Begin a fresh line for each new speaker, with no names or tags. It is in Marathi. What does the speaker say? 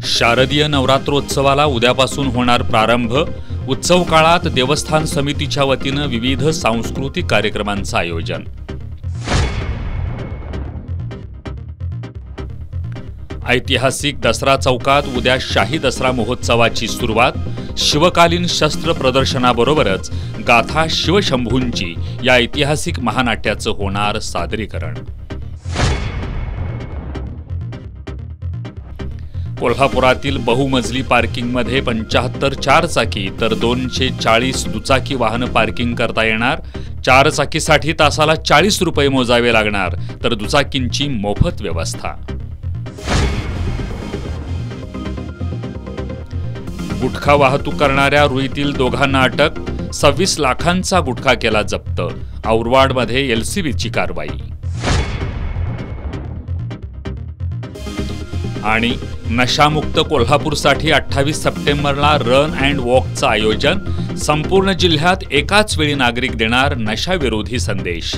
शारदीय नवरात्रोत्सवाला उद्यापासून होणार प्रारंभ। उत्सव काळात देवस्थान समितीच्या वतीनं विविध सांस्कृतिक कार्यक्रमांचं आयोजन। ऐतिहासिक दसरा चौकात उद्या शाही दसरा महोत्सवाची सुरुवात। शिवकालीन शस्त्र प्रदर्शनाबरोबरच गाथा शिवशंभूंची या ऐतिहासिक महानाट्याचं होणार सादरीकरण। कोल्हापुरातील बहुमजली पार्किंगमध्ये 75 चारचाकी तर 240 दुचाकी वाहन पार्किंग करता येणार। चारचाकीसाठी तासाला 40 रुपये मोजावे लागणार, तर दुचाकींची मोफत व्यवस्था। गुटखा वाहतूक करणाऱ्या रुईतील दोघांना अटक। 26 लाखांचा गुटखा केला जप्त। औरवाडमध्ये एलसीबीची कारवाई। आणि नशामुक्त कोल्हापूरसाठी 28 सप्टेंबरला रन अँड वॉकचं आयोजन। संपूर्ण जिल्ह्यात एकाच वेळी नागरिक देणार नशाविरोधी संदेश।